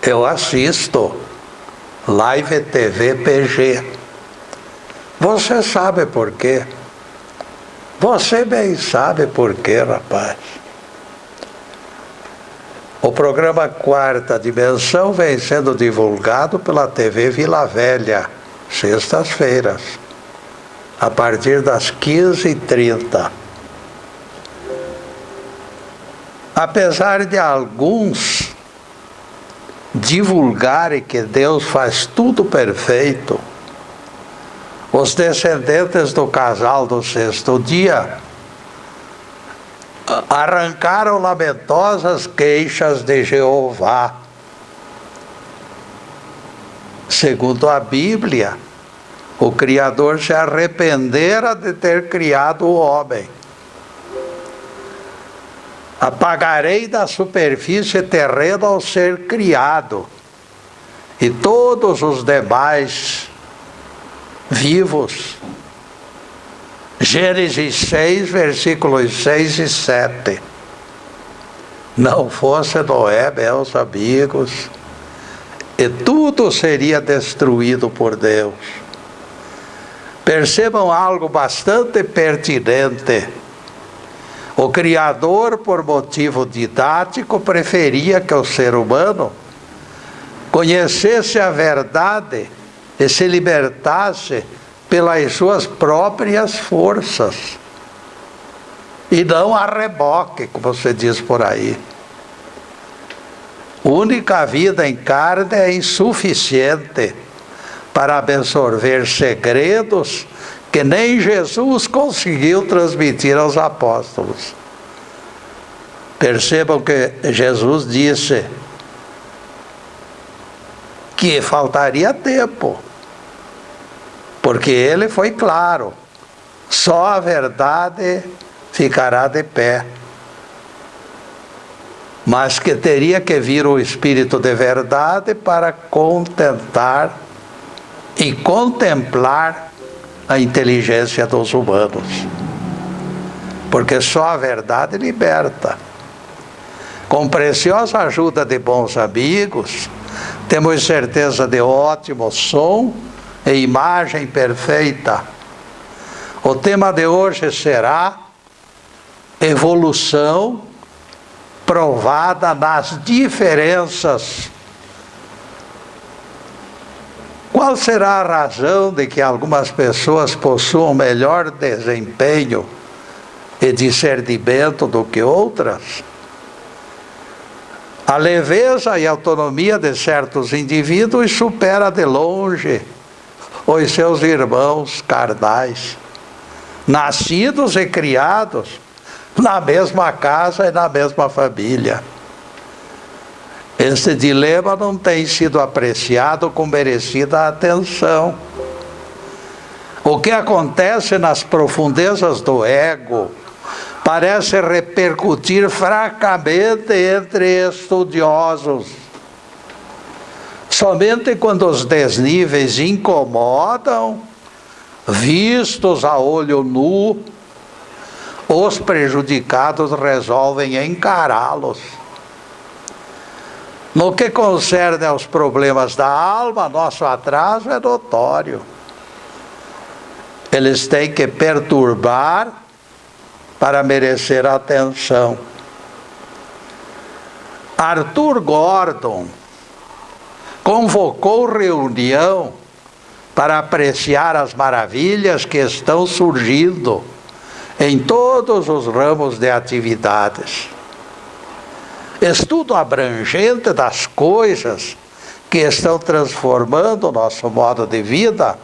Eu assisto Live TV PG. Você sabe por quê? Você bem sabe por quê, rapaz. O programa Quarta Dimensão vem sendo divulgado pela TV Vila Velha, sextas-feiras, a partir das 15h30. Apesar de alguns divulgarem que Deus faz tudo perfeito, os descendentes do casal do sexto dia arrancaram lamentosas queixas de Jeová. Segundo a Bíblia, o Criador se arrependera de ter criado o homem. Apagarei da superfície terrena ao ser criado, e todos os demais vivos. Gênesis 6, versículos 6 e 7. Não fosse Noé, meus amigos, e tudo seria destruído por Deus. Percebam algo bastante pertinente. O Criador, por motivo didático, preferia que o ser humano conhecesse a verdade e se libertasse pelas suas próprias forças, e não a reboque, como você diz por aí. Única vida em carne é insuficiente para absorver segredos que nem Jesus conseguiu transmitir aos apóstolos. Percebam que Jesus disse que faltaria tempo, porque ele foi claro: só a verdade ficará de pé. Mas que teria que vir o Espírito de verdade para contentar e contemplar a inteligência dos humanos. Porque só a verdade liberta. Com preciosa ajuda de bons amigos, temos certeza de ótimo som e imagem perfeita. O tema de hoje será evolução provada nas diferenças. Qual será a razão de que algumas pessoas possuam melhor desempenho e discernimento do que outras? A leveza e autonomia de certos indivíduos supera de longe os seus irmãos carnais, nascidos e criados na mesma casa e na mesma família. Esse dilema não tem sido apreciado com merecida atenção. O que acontece nas profundezas do ego parece repercutir fracamente entre estudiosos. Somente quando os desníveis incomodam, vistos a olho nu, os prejudicados resolvem encará-los. No que concerne aos problemas da alma, nosso atraso é notório. Eles têm que perturbar para merecer atenção. Arthur Gordon convocou reunião para apreciar as maravilhas que estão surgindo em todos os ramos de atividades. Estudo abrangente das coisas que estão transformando o nosso modo de vida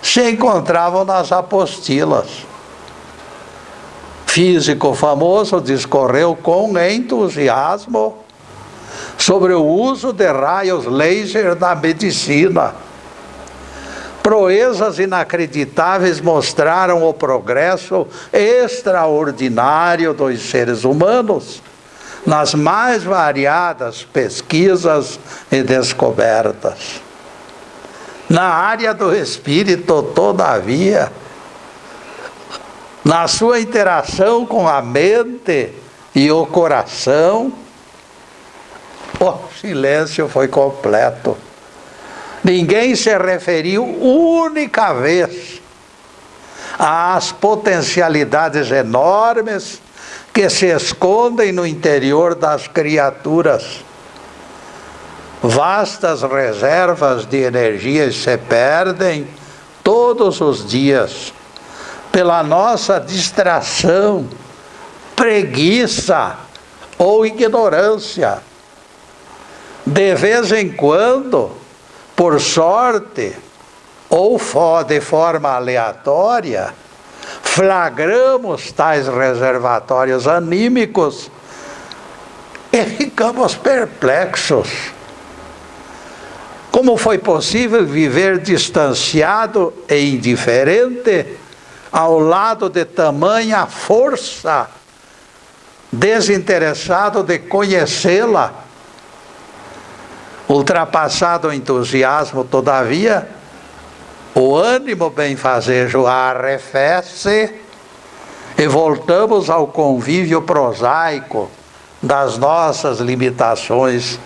se encontravam nas apostilas. Físico famoso discorreu com entusiasmo sobre o uso de raios laser na medicina. Proezas inacreditáveis mostraram o progresso extraordinário dos seres humanos nas mais variadas pesquisas e descobertas. Na área do espírito, todavia, na sua interação com a mente e o coração, silêncio foi completo. Ninguém se referiu única vez às potencialidades enormes que se escondem no interior das criaturas. Vastas reservas de energias se perdem todos os dias pela nossa distração, preguiça ou ignorância. De vez em quando, por sorte ou de forma aleatória, flagramos tais reservatórios anímicos e ficamos perplexos. Como foi possível viver distanciado e indiferente ao lado de tamanha força, desinteressado de conhecê-la? Ultrapassado o entusiasmo, todavia, o ânimo benfazejo arrefece e voltamos ao convívio prosaico das nossas limitações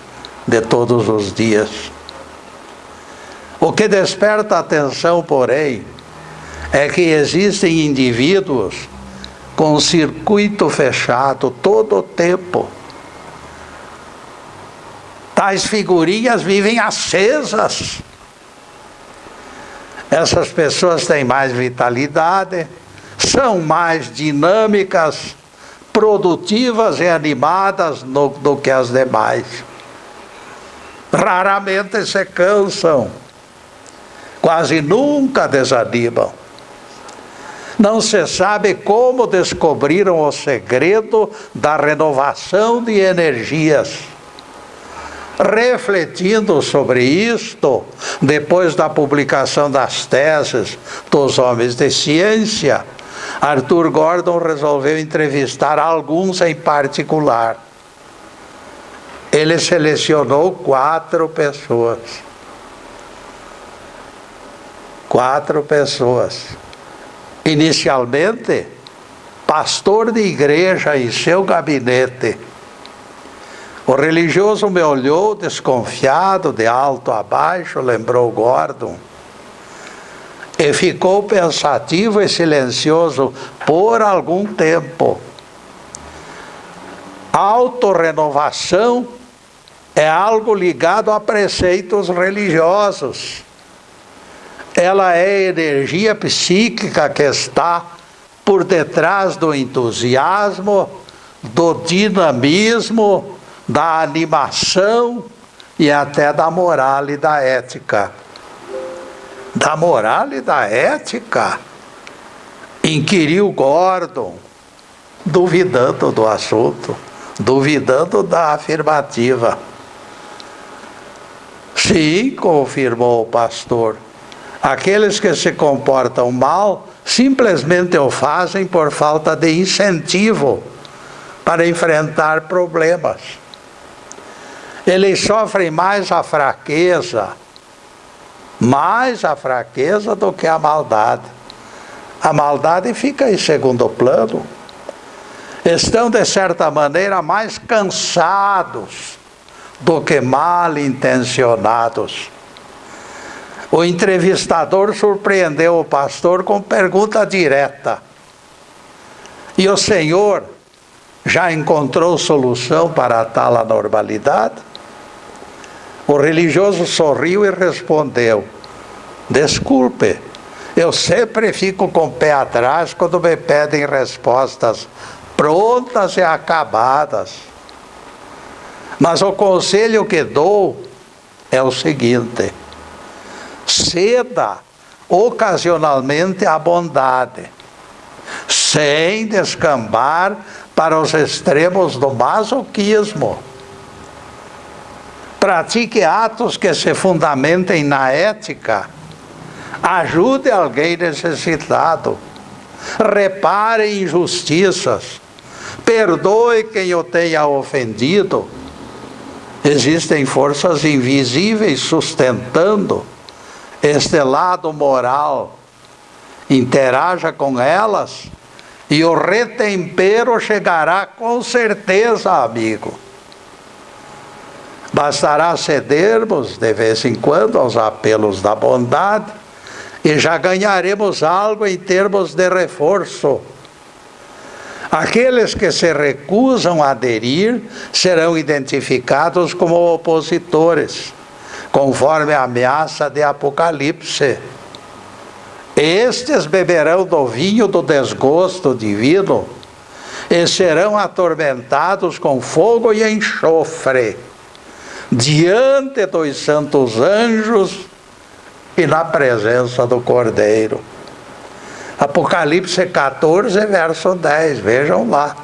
de todos os dias. O que desperta a atenção, porém, é que existem indivíduos com circuito fechado todo o tempo. Tais figurinhas vivem acesas. Essas pessoas têm mais vitalidade, são mais dinâmicas, produtivas e animadas do que as demais. Raramente se cansam, quase nunca desanimam. Não se sabe como descobriram o segredo da renovação de energias. Refletindo sobre isto, depois da publicação das teses dos homens de ciência, Arthur Gordon resolveu entrevistar alguns em particular. Ele selecionou 4 pessoas. 4 pessoas. Inicialmente, pastor de igreja em seu gabinete. O religioso me olhou desconfiado, de alto a baixo, lembrou Gordon, e ficou pensativo e silencioso por algum tempo. Autorrenovação é algo ligado a preceitos religiosos. Ela é a energia psíquica que está por detrás do entusiasmo, do dinamismo, da animação e até da moral e da ética. Da moral e da ética? Inquiriu Gordon, duvidando do assunto, duvidando da afirmativa. Sim, confirmou o pastor. Aqueles que se comportam mal simplesmente o fazem por falta de incentivo para enfrentar problemas. Eles sofrem mais a fraqueza do que a maldade. A maldade fica em segundo plano. Estão, de certa maneira, mais cansados do que mal intencionados. O entrevistador surpreendeu o pastor com pergunta direta. E o senhor já encontrou solução para tal anormalidade? O religioso sorriu e respondeu: desculpe, eu sempre fico com o pé atrás quando me pedem respostas prontas e acabadas. Mas o conselho que dou é o seguinte: ceda ocasionalmente à bondade, sem descambar para os extremos do masoquismo. Pratique atos que se fundamentem na ética. Ajude alguém necessitado. Repare injustiças. Perdoe quem o tenha ofendido. Existem forças invisíveis sustentando este lado moral. Interaja com elas e o retempero chegará com certeza, amigo. Bastará cedermos de vez em quando aos apelos da bondade e já ganharemos algo em termos de reforço. Aqueles que se recusam a aderir serão identificados como opositores, conforme a ameaça de Apocalipse. Estes beberão do vinho do desgosto divino e serão atormentados com fogo e enxofre, diante dos santos anjos e na presença do Cordeiro. Apocalipse 14, verso 10, vejam lá.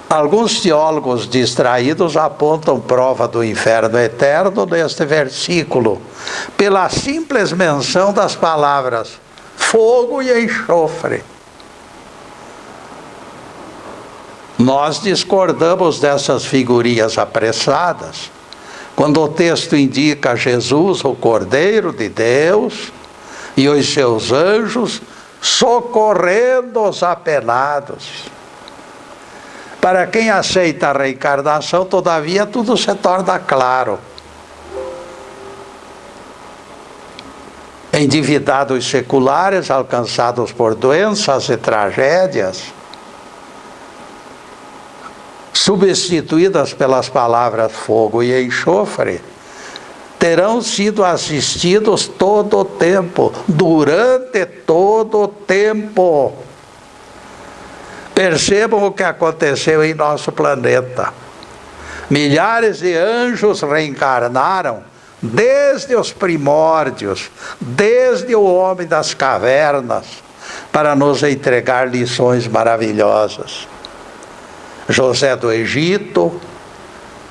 Alguns teólogos distraídos apontam prova do inferno eterno neste versículo, pela simples menção das palavras fogo e enxofre. Nós discordamos dessas figurinhas apressadas, quando o texto indica Jesus, o Cordeiro de Deus, e os seus anjos socorrendo os apenados. Para quem aceita a reencarnação, todavia, tudo se torna claro. Endividados seculares, alcançados por doenças e tragédias, substituídas pelas palavras fogo e enxofre, terão sido assistidos todo o tempo, durante todo o tempo. Percebam o que aconteceu em nosso planeta. Milhares de anjos reencarnaram desde os primórdios, desde o homem das cavernas, para nos entregar lições maravilhosas. José do Egito,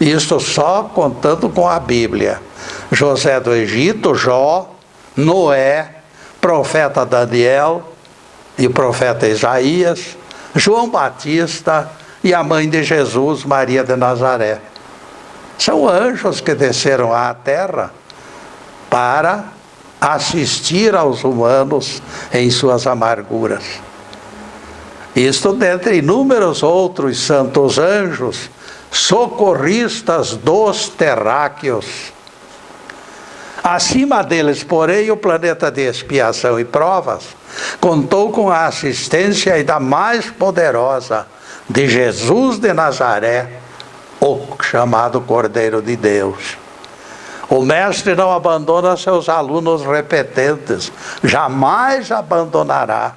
isto só contando com a Bíblia. José do Egito, Jó, Noé, profeta Daniel e o profeta Isaías, João Batista e a mãe de Jesus, Maria de Nazaré. São anjos que desceram à terra para assistir aos humanos em suas amarguras. Isto dentre inúmeros outros santos anjos, socorristas dos terráqueos. Acima deles, porém, o planeta de expiação e provas contou com a assistência ainda mais poderosa de Jesus de Nazaré, o chamado Cordeiro de Deus. O mestre não abandona seus alunos repetentes, jamais abandonará.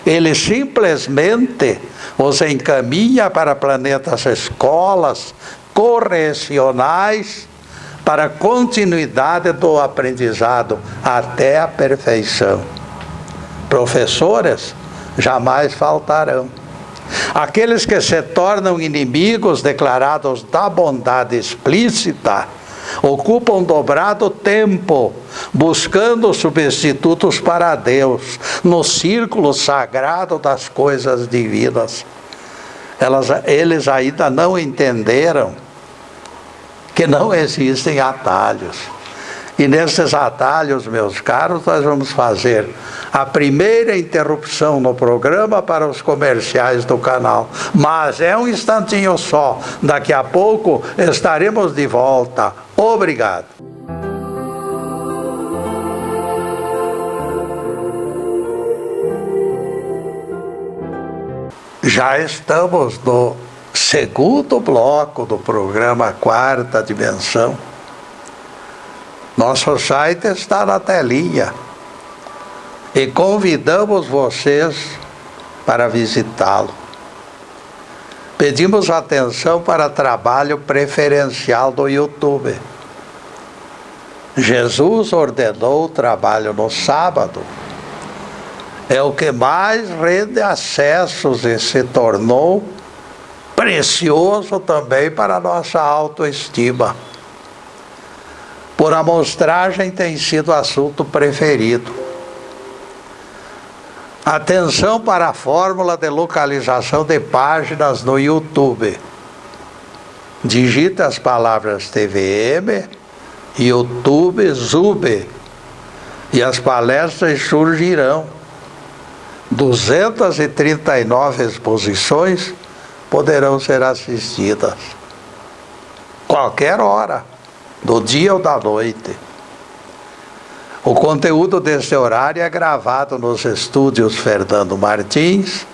Ele simplesmente os encaminha para planetas escolas correcionais, para a continuidade do aprendizado até a perfeição. Professores jamais faltarão. Aqueles que se tornam inimigos declarados da bondade explícita ocupam dobrado tempo buscando substitutos para Deus no círculo sagrado das coisas divinas. Eles ainda não entenderam que não existem atalhos. E nesses atalhos, meus caros, nós vamos fazer a primeira interrupção no programa para os comerciais do canal. Mas é um instantinho só. Daqui a pouco estaremos de volta. Obrigado. Já estamos no segundo bloco do programa Quarta Dimensão. Nosso site está na telinha e convidamos vocês para visitá-lo. Pedimos atenção para trabalho preferencial do YouTube. Jesus ordenou o trabalho no sábado. É o que mais rende acessos e se tornou precioso também para a nossa autoestima. Por amostragem tem sido assunto preferido. Atenção para a fórmula de localização de páginas no YouTube. Digite as palavras TVM, YouTube, Zube, e as palestras surgirão. 239 exposições poderão ser assistidas. qualquer hora, do dia ou da noite. O conteúdo deste horário é gravado nos estúdios Fernando Martins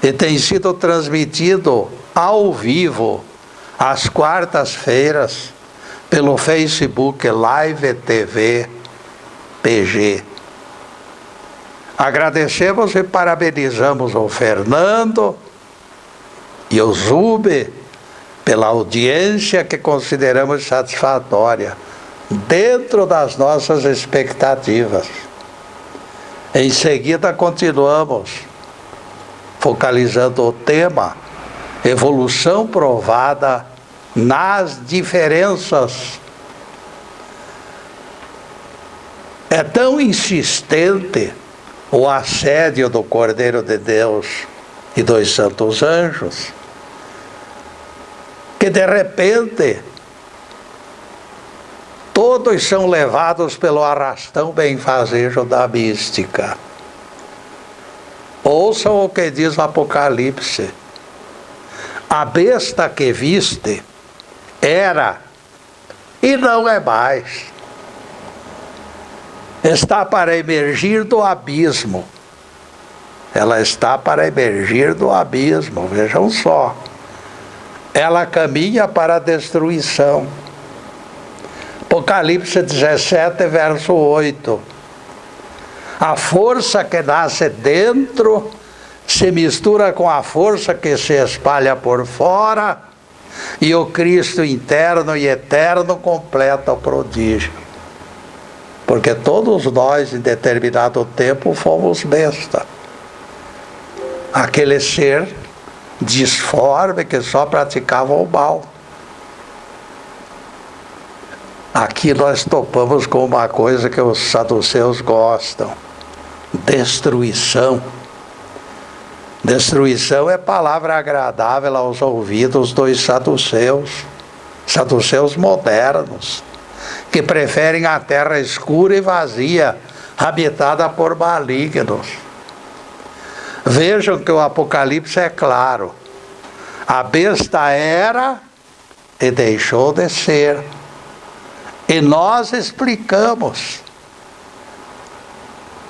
e tem sido transmitido ao vivo às quartas-feiras pelo Facebook Live TV PG. Agradecemos e parabenizamos o Fernando e o Zube pela audiência que consideramos satisfatória, dentro das nossas expectativas. Em seguida, continuamos focalizando o tema evolução provada nas diferenças. É tão insistente o assédio do Cordeiro de Deus e dos santos anjos, que de repente todos são levados pelo arrastão benfazejo da mística. Ouçam o que diz o Apocalipse: a besta que viste era e não é mais. Está para emergir do abismo. Ela está para emergir do abismo, vejam só. Ela caminha para a destruição. Apocalipse 17, verso 8. A força que nasce dentro se mistura com a força que se espalha por fora, e o Cristo interno e eterno completa o prodígio. Porque todos nós, em determinado tempo, fomos besta. Aquele ser disforme que só praticava o mal. Aqui nós topamos com uma coisa que os saduceus gostam: destruição. Destruição é palavra agradável aos ouvidos dos saduceus modernos, que preferem a terra escura e vazia, habitada por malignos. Vejam que o Apocalipse é claro: a besta era e deixou de ser. E nós explicamos: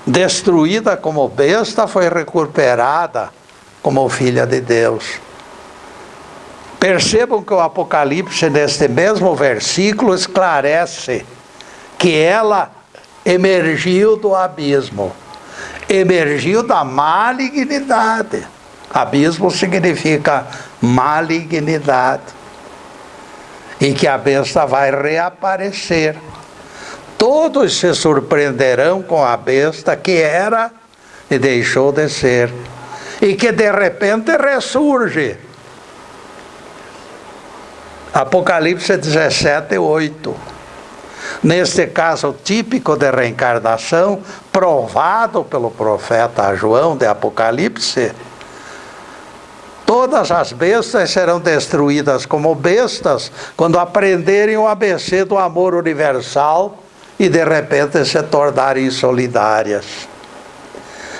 destruída como besta, foi recuperada como filha de Deus. Percebam que o Apocalipse, neste mesmo versículo, esclarece que ela emergiu do abismo, emergiu da malignidade. Abismo significa malignidade. E que a besta vai reaparecer. Todos se surpreenderão com a besta que era e deixou de ser, e que de repente ressurge. Apocalipse 17, 8. Neste caso típico de reencarnação, provado pelo profeta João de Apocalipse, todas as bestas serão destruídas como bestas quando aprenderem o ABC do amor universal e de repente se tornarem solidárias.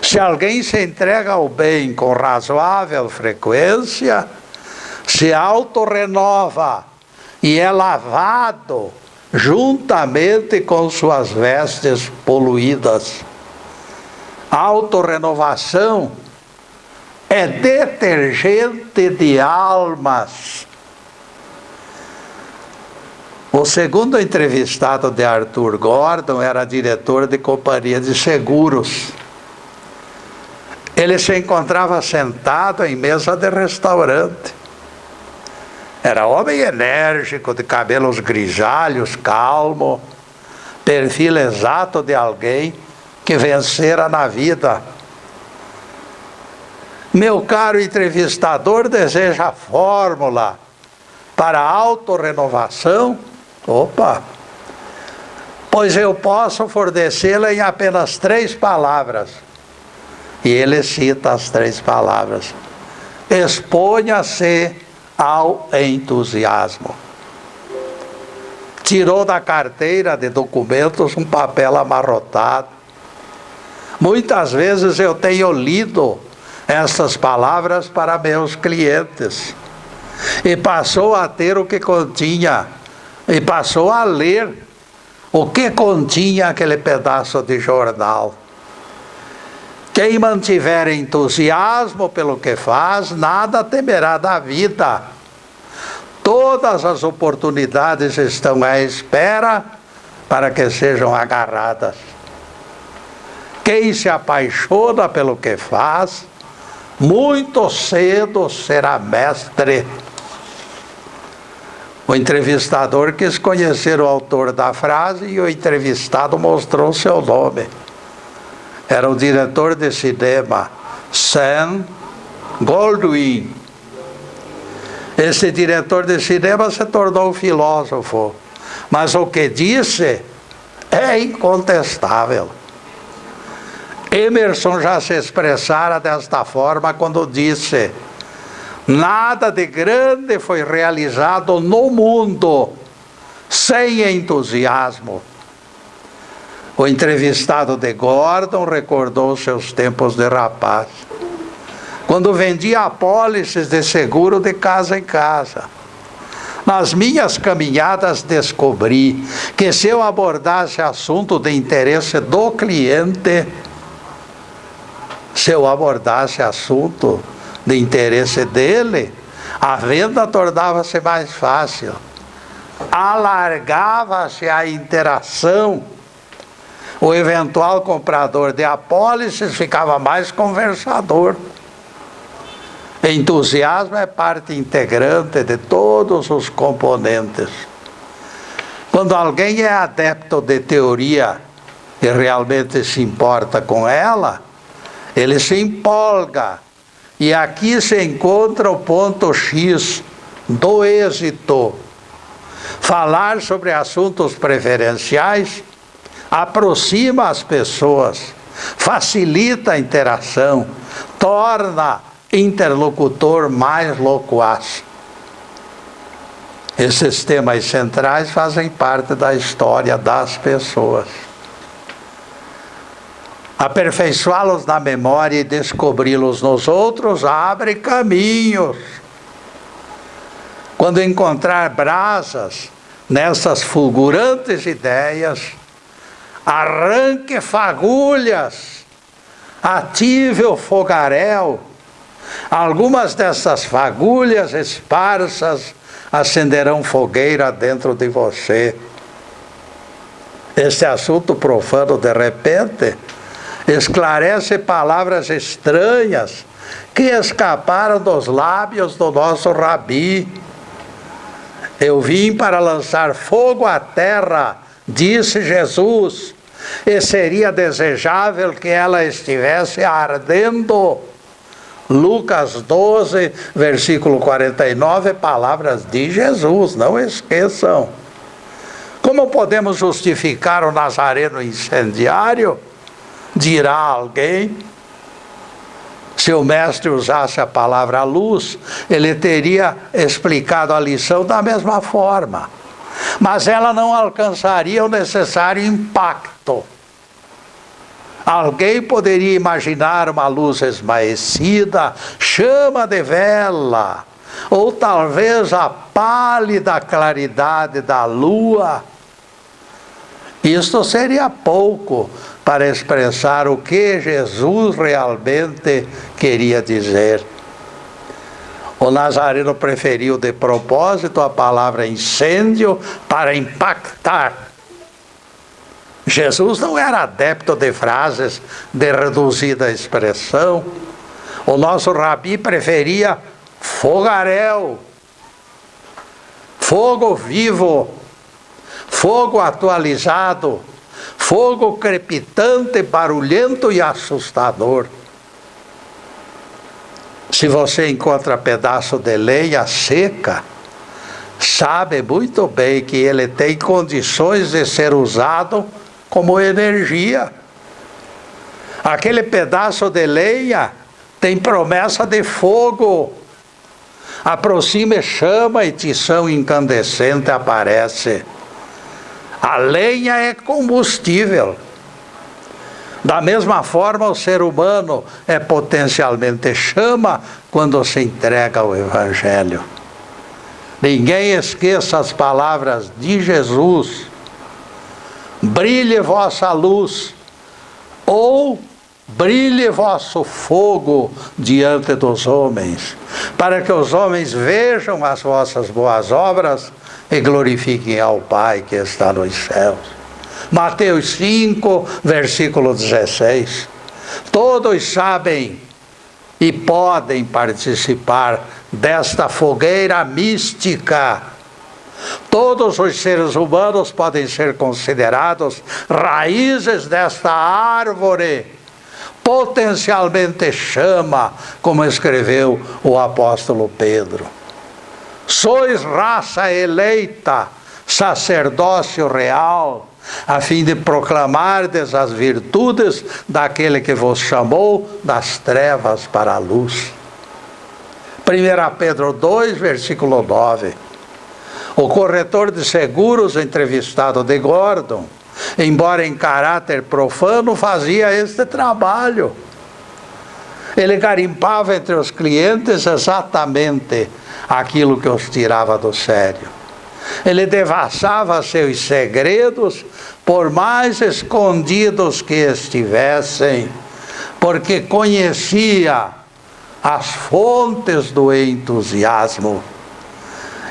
Se alguém se entrega ao bem com razoável frequência, se autorrenova e é lavado juntamente com suas vestes poluídas. Autorrenovação é detergente de almas. O segundo entrevistado de Arthur Gordon era diretor de companhia de seguros. Ele se encontrava sentado em mesa de restaurante. Era homem enérgico, de cabelos grisalhos, calmo, perfil exato de alguém que vencera na vida. Meu caro entrevistador deseja a fórmula para a autorrenovação? Opa! Pois eu posso fornecê-la em apenas 3 palavras. E ele cita as 3 palavras: exponha-se ao entusiasmo. Tirou da carteira de documentos um papel amarrotado. Muitas vezes eu tenho lido essas palavras para meus clientes. e passou a ter o que continha, e passou a ler o que continha aquele pedaço de jornal. Quem mantiver entusiasmo pelo que faz, nada temerá da vida. Todas as oportunidades estão à espera para que sejam agarradas. Quem se apaixona pelo que faz, muito cedo será mestre. O entrevistador quis conhecer o autor da frase e o entrevistado mostrou seu nome. Era o diretor de cinema, Sam Goldwyn. Esse diretor de cinema se tornou filósofo, mas o que disse é incontestável. Emerson já se expressara desta forma quando disse: nada de grande foi realizado no mundo sem entusiasmo. O entrevistado de Gordon recordou seus tempos de rapaz, quando vendia apólices de seguro de casa em casa. Nas minhas caminhadas descobri que se eu abordasse assunto de interesse do cliente, se eu abordasse assunto de interesse dele, a venda tornava-se mais fácil. Alargava-se a interação. O eventual comprador de apólices ficava mais conversador. Entusiasmo é parte integrante de todos os componentes. Quando alguém é adepto de teoria e realmente se importa com ela, ele se empolga. E aqui se encontra o ponto X do êxito. Falar sobre assuntos preferenciais aproxima as pessoas, facilita a interação, torna interlocutor mais loquaz. Esses temas centrais fazem parte da história das pessoas. Aperfeiçoá-los na memória e descobri-los nos outros abre caminhos. Quando encontrar brasas nessas fulgurantes ideias, arranque fagulhas, ative o fogaréu. Algumas dessas fagulhas esparsas acenderão fogueira dentro de você. Este assunto profano, de repente, esclarece palavras estranhas que escaparam dos lábios do nosso Rabi. Eu vim para lançar fogo à terra, disse Jesus, e seria desejável que ela estivesse ardendo. Lucas 12, versículo 49, palavras de Jesus, não esqueçam. Como podemos justificar o nazareno incendiário? Dirá alguém. Se o mestre usasse a palavra luz, ele teria explicado a lição da mesma forma. Mas ela não alcançaria o necessário impacto. Alguém poderia imaginar uma luz esmaecida, chama de vela, ou talvez a pálida claridade da lua. Isto seria pouco para expressar o que Jesus realmente queria dizer. O nazareno preferiu de propósito a palavra incêndio para impactar. Jesus não era adepto de frases de reduzida expressão. O nosso Rabi preferia fogaréu, fogo vivo, fogo atualizado, fogo crepitante, barulhento e assustador. Se você encontra pedaço de lenha seca, sabe muito bem que ele tem condições de ser usado como energia. Aquele pedaço de lenha tem promessa de fogo. Aproxima, chama e tição incandescente aparece. A lenha é combustível. Da mesma forma, o ser humano é potencialmente chama quando se entrega ao Evangelho. Ninguém esqueça as palavras de Jesus: brilhe vossa luz, ou brilhe vosso fogo diante dos homens, para que os homens vejam as vossas boas obras e glorifiquem ao Pai que está nos céus. Mateus 5, versículo 16. Todos sabem e podem participar desta fogueira mística. Todos os seres humanos podem ser considerados raízes desta árvore, potencialmente chama, como escreveu o apóstolo Pedro. Sois raça eleita, sacerdócio real, a fim de proclamardes as virtudes daquele que vos chamou das trevas para a luz. 1 Pedro 2, versículo 9. O corretor de seguros entrevistado de Gordon, embora em caráter profano, fazia este trabalho. Ele garimpava entre os clientes exatamente aquilo que os tirava do sério. Ele devassava seus segredos, por mais escondidos que estivessem, porque conhecia as fontes do entusiasmo.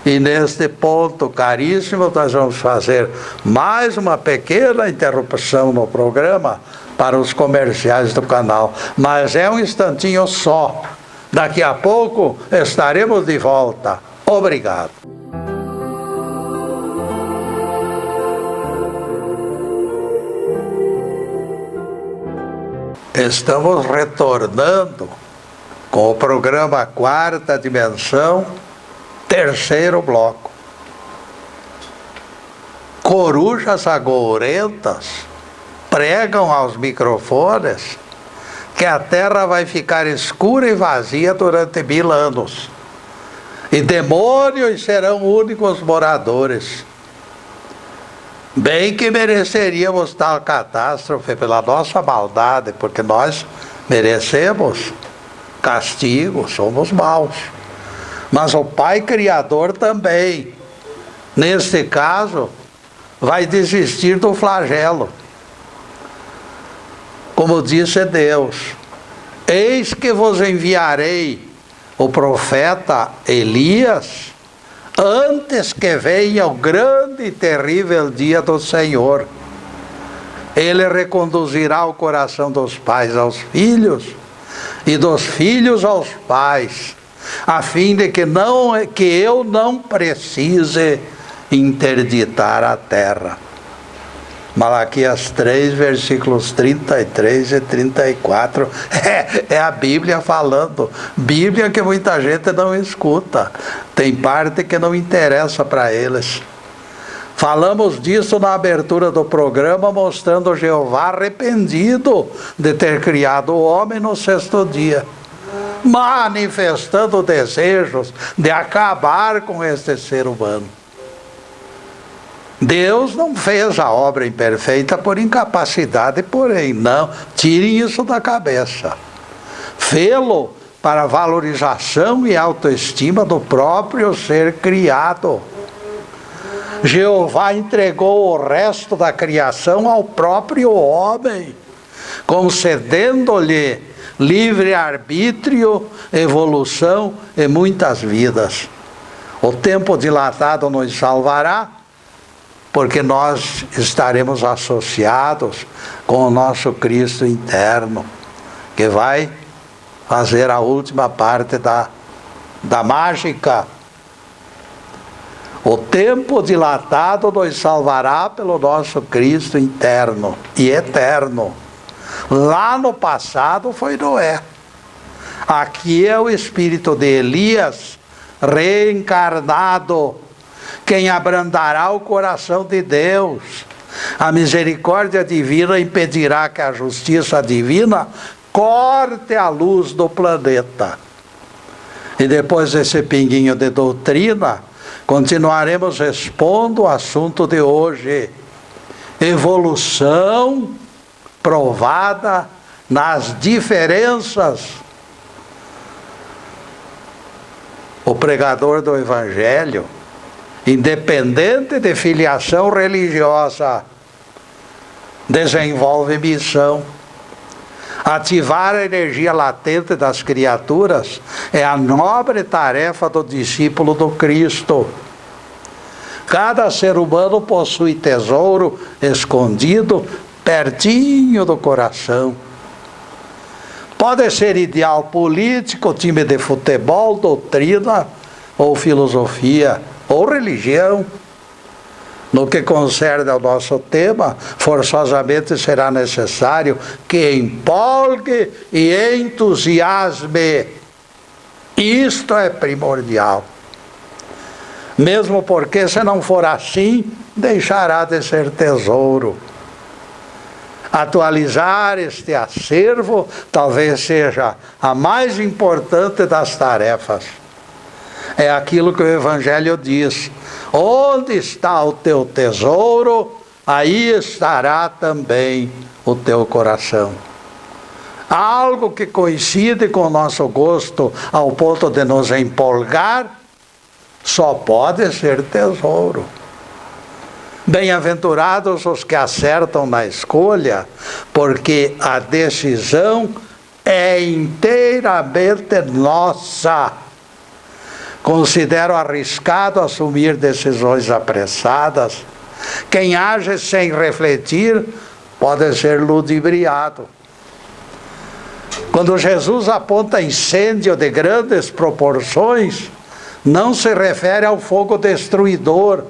E neste ponto, caríssimo, nós vamos fazer mais uma pequena interrupção no programa para os comerciais do canal. Mas é um instantinho só. Daqui a pouco estaremos de volta. Obrigado. Estamos retornando com o programa Quarta Dimensão, terceiro bloco. Corujas agourentas pregam aos microfones que a terra vai ficar escura e vazia durante 1000 anos. E demônios serão únicos moradores. Bem que mereceríamos tal catástrofe pela nossa maldade, porque nós merecemos castigo, somos maus. Mas o Pai Criador também, neste caso, vai desistir do flagelo. Como disse Deus: eis que vos enviarei o profeta Elias, antes que venha o grande e terrível dia do Senhor. Ele reconduzirá o coração dos pais aos filhos, e dos filhos aos pais, a fim de que eu não precise interditar a terra. Malaquias 3, versículos 33 e 34. É a Bíblia falando. Bíblia que muita gente não escuta. Tem parte que não interessa para eles. Falamos disso na abertura do programa, mostrando Jeová arrependido de ter criado o homem no 6º dia, manifestando desejos de acabar com este ser humano. Deus não fez a obra imperfeita por incapacidade, porém, não, tirem isso da cabeça. Fê-lo para valorização e autoestima do próprio ser criado. Jeová entregou o resto da criação ao próprio homem, concedendo-lhe livre-arbítrio, evolução e muitas vidas. O tempo dilatado nos salvará, porque nós estaremos associados com o nosso Cristo interno, que vai fazer a última parte da mágica. O tempo dilatado nos salvará pelo nosso Cristo interno e eterno. Lá no passado foi Noé. Aqui é o espírito de Elias reencarnado, quem abrandará o coração de Deus. A misericórdia divina impedirá que a justiça divina corte a luz do planeta. E depois desse pinguinho de doutrina, continuaremos expondo o assunto de hoje: evolução provada nas diferenças O pregador do Evangelho, independente de filiação religiosa, desenvolve missão. Ativar a energia latente das criaturas é a nobre tarefa do discípulo do Cristo. Cada ser humano possui tesouro escondido pertinho do coração. Pode ser ideal político, time de futebol, doutrina, ou filosofia, ou religião. No que concerne ao nosso tema, forçosamente será necessário que empolgue e entusiasme. Isto é primordial. Mesmo porque, se não for assim, deixará de ser tesouro. Atualizar este acervo talvez seja a mais importante das tarefas. É aquilo que o Evangelho diz: onde está o teu tesouro, aí estará também o teu coração. Algo que coincide com o nosso gosto ao ponto de nos empolgar, só pode ser tesouro. Bem-aventurados os que acertam na escolha, porque a decisão é inteiramente nossa. Considero arriscado assumir decisões apressadas. Quem age sem refletir pode ser ludibriado. Quando Jesus aponta incêndio de grandes proporções, não se refere ao fogo destruidor,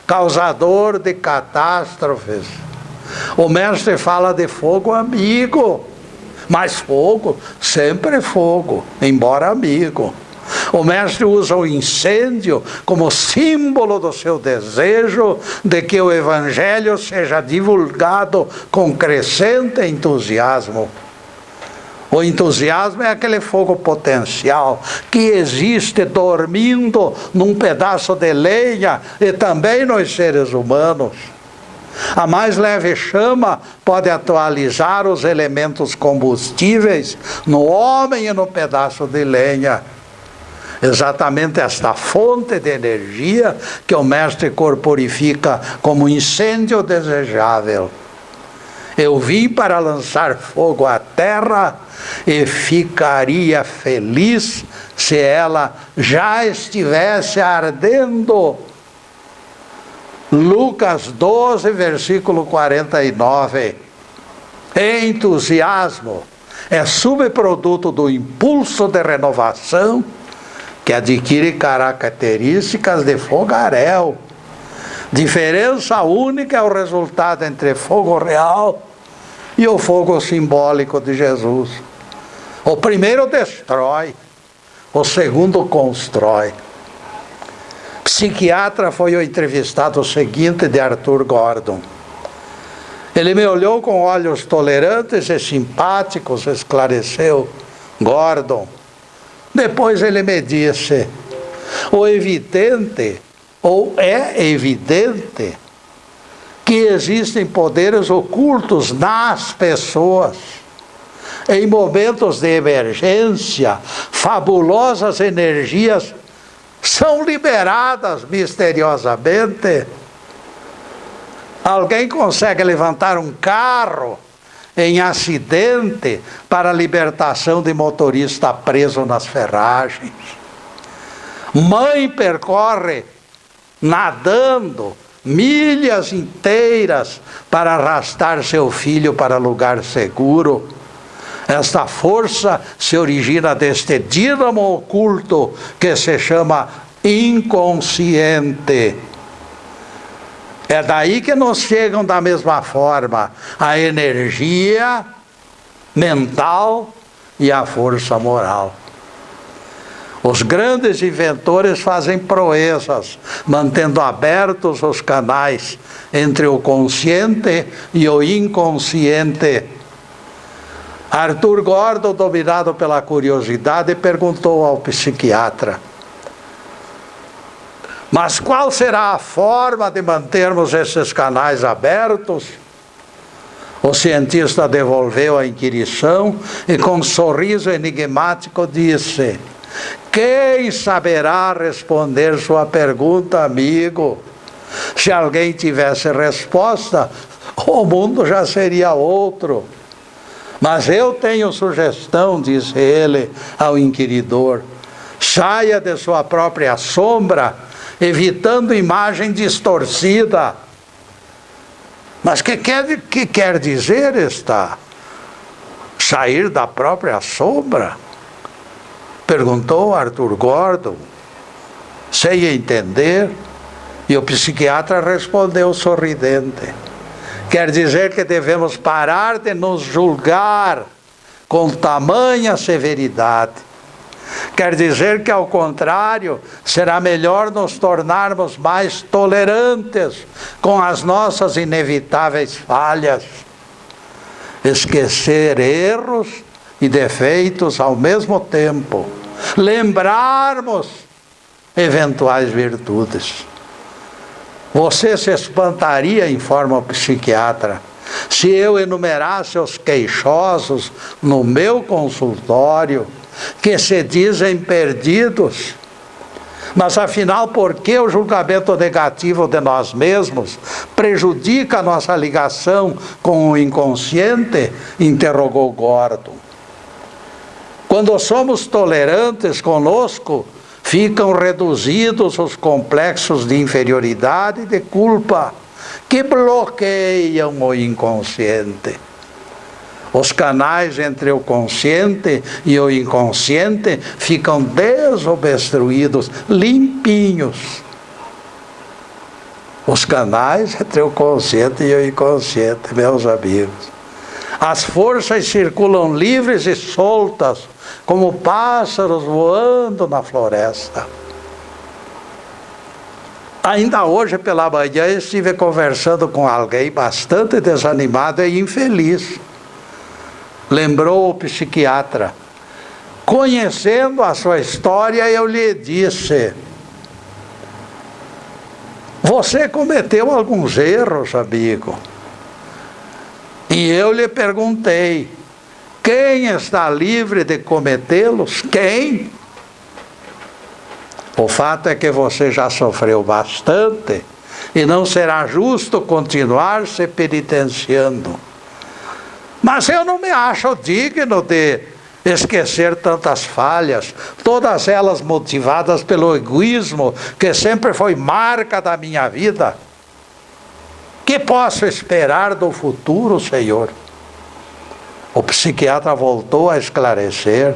causador de catástrofes. O mestre fala de fogo amigo, mas fogo, sempre fogo, embora amigo. O mestre usa o incêndio como símbolo do seu desejo de que o Evangelho seja divulgado com crescente entusiasmo. O entusiasmo é aquele fogo potencial que existe dormindo num pedaço de lenha e também nos seres humanos. A mais leve chama pode atualizar os elementos combustíveis no homem e no pedaço de lenha. Exatamente esta fonte de energia que o mestre corporifica como incêndio desejável. Eu vim para lançar fogo à terra e ficaria feliz se ela já estivesse ardendo. Lucas 12, versículo 49. Entusiasmo é subproduto do impulso de renovação que adquire características de fogaréu. Diferença única é o resultado entre fogo real e o fogo simbólico de Jesus. O primeiro destrói, o segundo constrói. Psiquiatra foi o entrevistado seguinte de Arthur Gordon. Ele me olhou com olhos tolerantes e simpáticos, esclareceu Gordon. Depois ele me disse: o evidente, ou é evidente, que existem poderes ocultos nas pessoas. Em momentos de emergência, fabulosas energias são liberadas misteriosamente. Alguém consegue levantar um carro em acidente para a libertação de motorista preso nas ferragens. Mãe percorre nadando milhas inteiras para arrastar seu filho para lugar seguro. Esta força se origina deste dínamo oculto que se chama inconsciente. É daí que nos chegam da mesma forma a energia mental e a força moral. Os grandes inventores fazem proezas, mantendo abertos os canais entre o consciente e o inconsciente. Arthur Gordon, dominado pela curiosidade, perguntou ao psiquiatra: mas qual será a forma de mantermos esses canais abertos? O cientista devolveu a inquirição e com um sorriso enigmático disse: Quem saberá responder sua pergunta, amigo? Se alguém tivesse resposta, o mundo já seria outro. Mas eu tenho sugestão, disse ele ao inquiridor: saia de sua própria sombra, evitando imagem distorcida. Mas que quer dizer esta sair da própria sombra? Perguntou Arthur Gordon, sem entender, e o psiquiatra respondeu sorridente: quer dizer que devemos parar de nos julgar com tamanha severidade. Quer dizer que, ao contrário, será melhor nos tornarmos mais tolerantes com as nossas inevitáveis falhas. Esquecer erros e defeitos ao mesmo tempo. Lembrarmos eventuais virtudes. Você se espantaria, informa o psiquiatra, se eu enumerasse os queixosos no meu consultório, que se dizem perdidos. Mas afinal, por que o julgamento negativo de nós mesmos prejudica a nossa ligação com o inconsciente? Interrogou Gordon. Quando somos tolerantes conosco, ficam reduzidos os complexos de inferioridade e de culpa que bloqueiam o inconsciente. Os canais entre o consciente e o inconsciente ficam desobstruídos, limpinhos. Os canais entre o consciente e o inconsciente, meus amigos. As forças circulam livres e soltas, como pássaros voando na floresta. Ainda hoje pela manhã estive conversando com alguém bastante desanimado e infeliz. Lembrou o psiquiatra. Conhecendo a sua história, eu lhe disse: você cometeu alguns erros, amigo. E eu lhe perguntei: quem está livre de cometê-los? Quem? O fato é que você já sofreu bastante e não será justo continuar se penitenciando. Mas eu não me acho digno de esquecer tantas falhas, todas elas motivadas pelo egoísmo que sempre foi marca da minha vida. Que posso esperar do futuro, Senhor? O psiquiatra voltou a esclarecer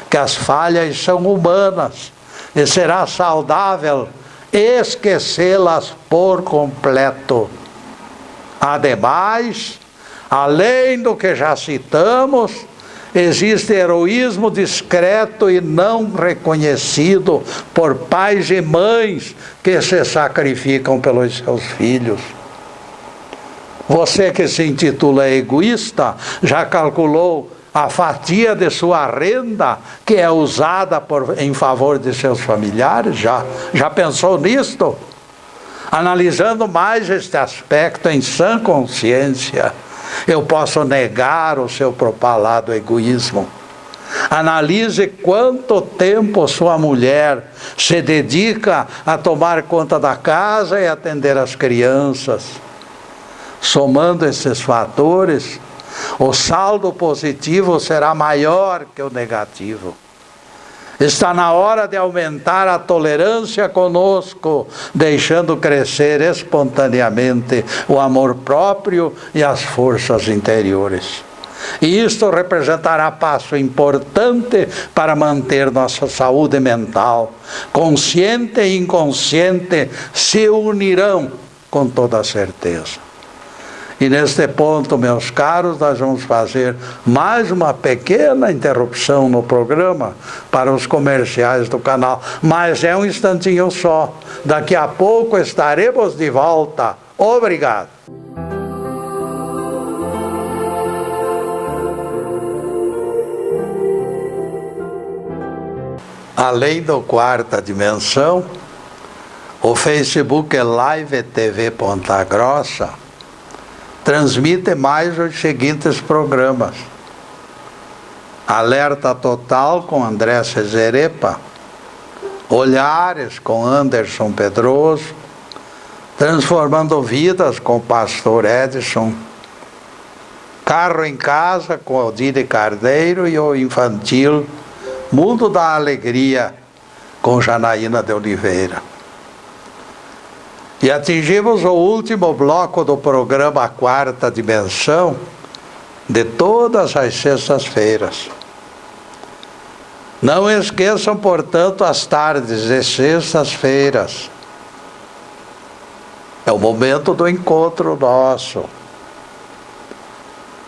que as falhas são humanas e será saudável esquecê-las por completo. Ademais, além do que já citamos, existe heroísmo discreto e não reconhecido por pais e mães que se sacrificam pelos seus filhos. Você que se intitula egoísta, já calculou a fatia de sua renda que é usada em favor de seus familiares? Já pensou nisto? Analisando mais este aspecto em sã consciência, eu posso negar o seu propalado egoísmo. Analise quanto tempo sua mulher se dedica a tomar conta da casa e atender as crianças. Somando esses fatores, o saldo positivo será maior que o negativo. Está na hora de aumentar a tolerância conosco, deixando crescer espontaneamente o amor próprio e as forças interiores. E isto representará passo importante para manter nossa saúde mental. Consciente e inconsciente se unirão com toda certeza. E neste ponto, meus caros, nós vamos fazer mais uma pequena interrupção no programa para os comerciais do canal. Mas é um instantinho só. Daqui a pouco estaremos de volta. Obrigado. Além do Quarta Dimensão, o Facebook Live TV Ponta Grossa transmite mais os seguintes programas: Alerta Total com André Cesarepa, Olhares com Anderson Pedroso, Transformando Vidas com o pastor Edson, Carro em Casa com Odile Carneiro e o infantil Mundo da Alegria com Janaína de Oliveira. E atingimos o último bloco do programa Quarta Dimensão de todas as sextas-feiras. Não esqueçam, portanto, as tardes de sextas-feiras. É o momento do encontro nosso.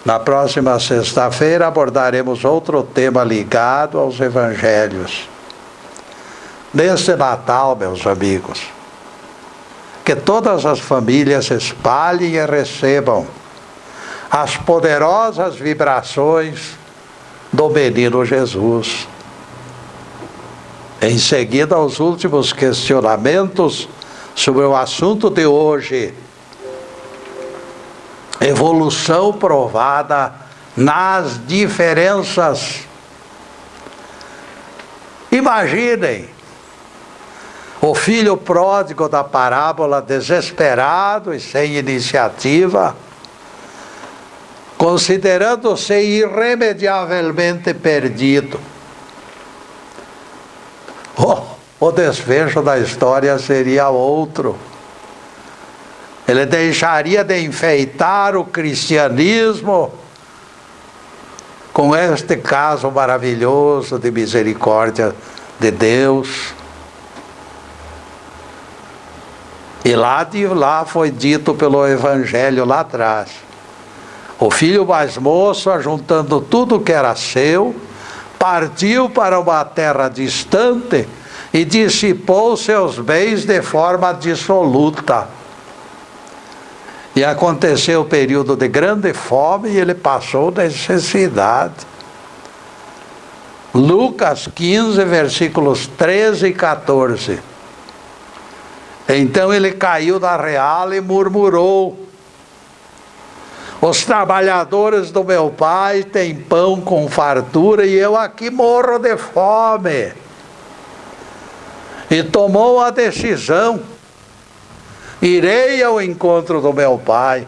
Na próxima sexta-feira abordaremos outro tema ligado aos evangelhos. Neste Natal, meus amigos, que todas as famílias espalhem e recebam as poderosas vibrações do menino Jesus. Em seguida, os últimos questionamentos sobre o assunto de hoje: evolução provada nas diferenças. Imaginem o filho pródigo da parábola, desesperado e sem iniciativa, considerando-se irremediavelmente perdido. O desfecho da história seria outro. Ele deixaria de enfeitar o cristianismo com este caso maravilhoso de misericórdia de Deus. E lá foi dito pelo Evangelho lá atrás: o filho mais moço, ajuntando tudo que era seu, partiu para uma terra distante e dissipou seus bens de forma dissoluta. E aconteceu o período de grande fome e ele passou necessidade. Lucas 15, versículos 13 e 14. Então ele caiu da real e murmurou: os trabalhadores do meu pai têm pão com fartura e eu aqui morro de fome. E tomou a decisão: irei ao encontro do meu pai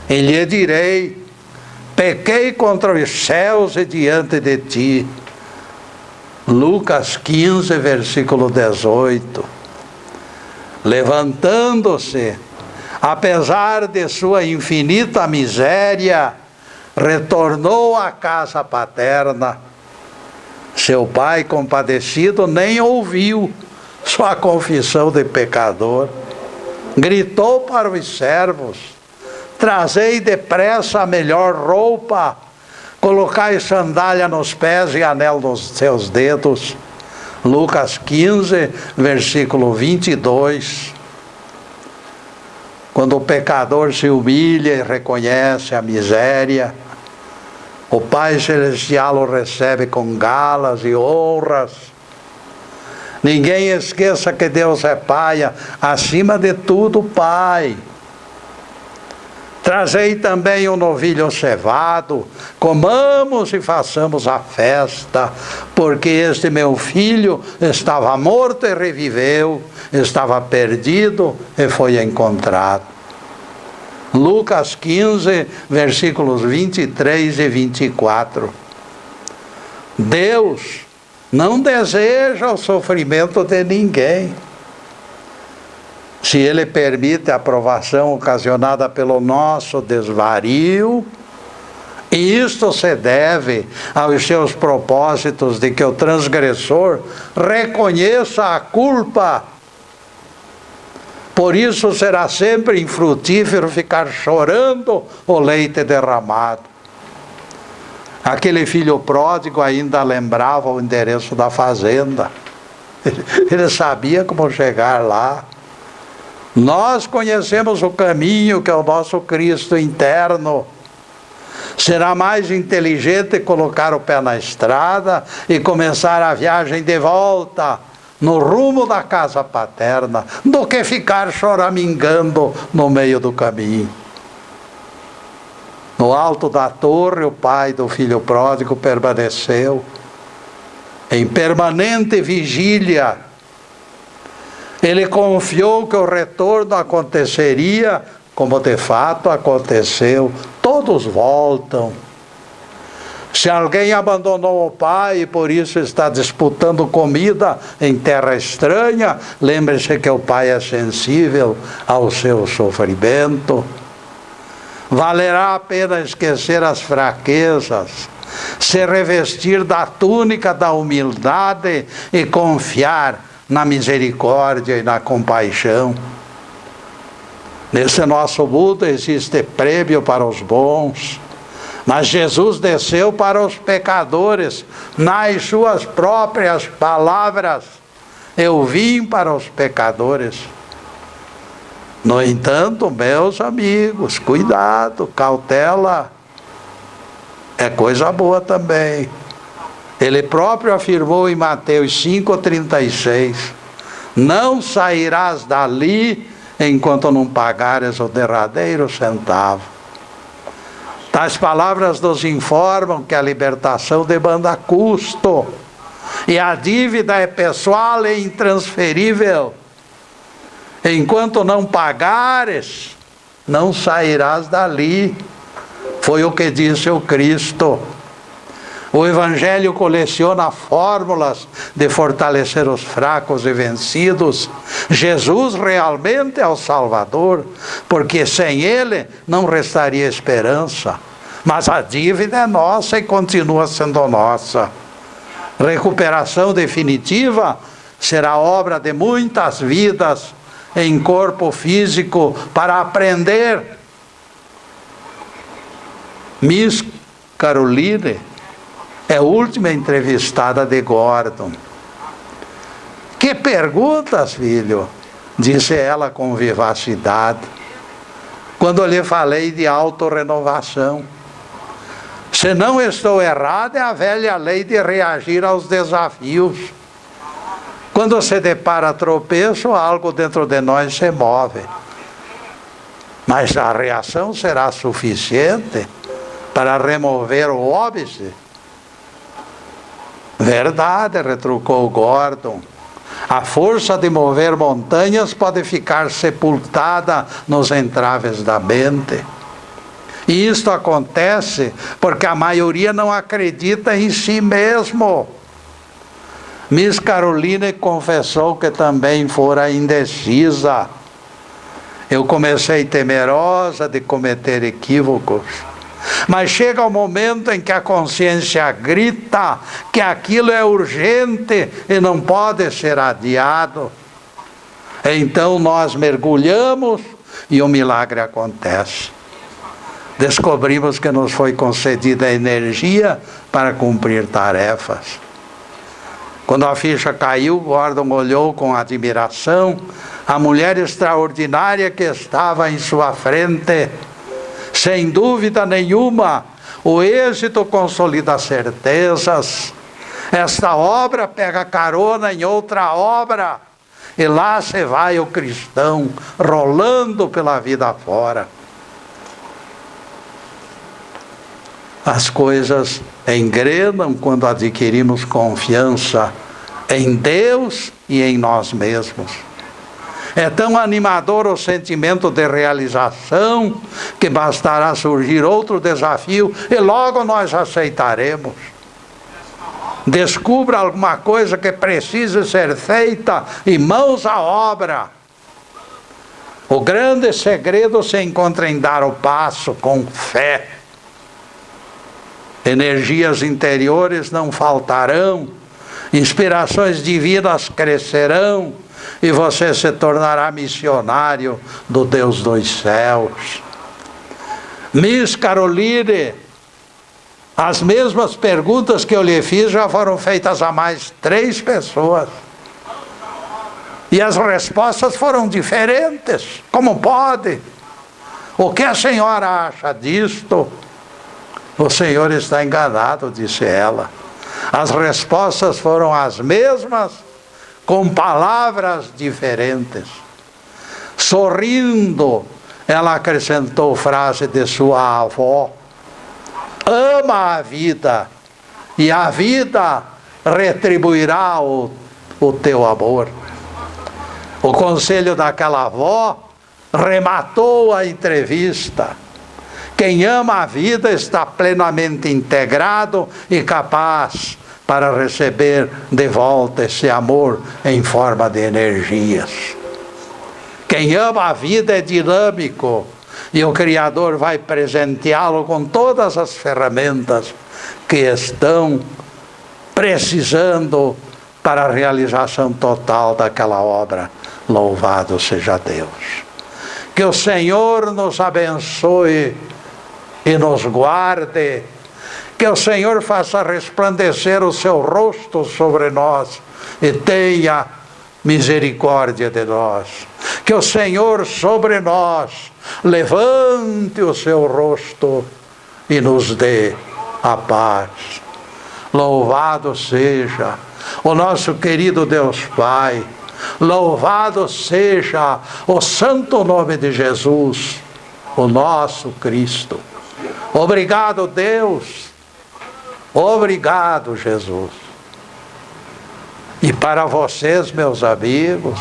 e lhe direi: pequei contra os céus e diante de ti. Lucas 15, versículo 18. Levantando-se, apesar de sua infinita miséria, retornou à casa paterna. Seu pai, compadecido, nem ouviu sua confissão de pecador. Gritou para os servos: trazei depressa a melhor roupa, colocai sandália nos pés e anel nos seus dedos. Lucas 15, versículo 22. Quando o pecador se humilha e reconhece a miséria, o Pai Celestial o recebe com galas e honras. Ninguém esqueça que Deus é Pai, acima de tudo Pai. Trazei também um novilho cevado, comamos e façamos a festa, porque este meu filho estava morto e reviveu, estava perdido e foi encontrado. Lucas 15, versículos 23 e 24. Deus não deseja o sofrimento de ninguém. Se Ele permite a provação ocasionada pelo nosso desvario, isto se deve aos seus propósitos de que o transgressor reconheça a culpa. Por isso será sempre infrutífero ficar chorando o leite derramado. Aquele filho pródigo ainda lembrava o endereço da fazenda. Ele sabia como chegar lá. Nós conhecemos o caminho que é o nosso Cristo interno. Será mais inteligente colocar o pé na estrada e começar a viagem de volta no rumo da casa paterna, do que ficar choramingando no meio do caminho. No alto da torre, o pai do filho pródigo permaneceu em permanente vigília, Ele confiou que o retorno aconteceria, como de fato aconteceu. Todos voltam. Se alguém abandonou o pai e por isso está disputando comida em terra estranha, lembre-se que o pai é sensível ao seu sofrimento. Valerá a pena esquecer as fraquezas, se revestir da túnica da humildade e confiar na misericórdia e na compaixão. Nesse nosso mundo existe prêmio para os bons, mas Jesus desceu para os pecadores, nas suas próprias palavras: eu vim para os pecadores. No entanto, meus amigos, cuidado, cautela, é coisa boa também. Ele próprio afirmou em Mateus 5,36: não sairás dali enquanto não pagares o derradeiro centavo. Tais palavras nos informam que a libertação demanda custo, e a dívida é pessoal e intransferível. Enquanto não pagares, não sairás dali. Foi o que disse o Cristo. O Evangelho coleciona fórmulas de fortalecer os fracos e vencidos. Jesus realmente é o Salvador, porque sem Ele não restaria esperança. Mas a dívida é nossa e continua sendo nossa. Recuperação definitiva será obra de muitas vidas em corpo físico para aprender. Miss Caroline é a última entrevistada de Gordon. Que perguntas, filho? Disse ela com vivacidade, quando lhe falei de autorrenovação. Se não estou errado, é a velha lei de reagir aos desafios. Quando se depara tropeço, algo dentro de nós se move. Mas a reação será suficiente para remover o óbice? Verdade, retrucou Gordon. A força de mover montanhas pode ficar sepultada nos entraves da mente. E isto acontece porque a maioria não acredita em si mesmo. Miss Caroline confessou que também fora indecisa. Eu comecei temerosa de cometer equívocos. Mas chega o momento em que a consciência grita que aquilo é urgente e não pode ser adiado. Então nós mergulhamos e o milagre acontece. Descobrimos que nos foi concedida energia para cumprir tarefas. Quando a ficha caiu, Gordon olhou com admiração a mulher extraordinária que estava em sua frente. Sem dúvida nenhuma, o êxito consolida certezas. Esta obra pega carona em outra obra, e lá se vai o cristão, rolando pela vida fora. As coisas engrenam quando adquirimos confiança em Deus e em nós mesmos. É tão animador o sentimento de realização que bastará surgir outro desafio e logo nós aceitaremos. Descubra alguma coisa que precise ser feita e mãos à obra. O grande segredo se encontra em dar o passo com fé. Energias interiores não faltarão, inspirações divinas crescerão, e você se tornará missionário do Deus dos céus. Miss Caroline, as mesmas perguntas que eu lhe fiz já foram feitas a mais 3 pessoas. E as respostas foram diferentes. Como pode? O que a senhora acha disto? O senhor está enganado, disse ela. As respostas foram as mesmas, com palavras diferentes. Sorrindo, ela acrescentou frase de sua avó: ama a vida, e a vida retribuirá o teu amor. O conselho daquela avó rematou a entrevista. Quem ama a vida está plenamente integrado e capaz para receber de volta esse amor em forma de energias. Quem ama a vida é dinâmico e o Criador vai presenteá-lo com todas as ferramentas que estão precisando para a realização total daquela obra. Louvado seja Deus. Que o Senhor nos abençoe e nos guarde. Que o Senhor faça resplandecer o seu rosto sobre nós e tenha misericórdia de nós. Que o Senhor sobre nós levante o seu rosto e nos dê a paz. Louvado seja o nosso querido Deus Pai. Louvado seja o santo nome de Jesus, o nosso Cristo. Obrigado, Deus. Obrigado, Jesus. E para vocês, meus amigos,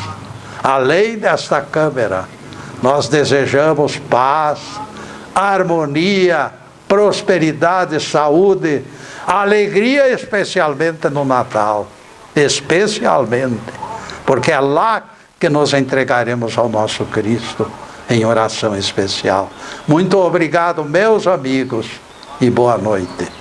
além desta câmera, nós desejamos paz, harmonia, prosperidade, saúde, alegria, especialmente no Natal. Especialmente, porque é lá que nos entregaremos ao nosso Cristo em oração especial. Muito obrigado, meus amigos, e boa noite.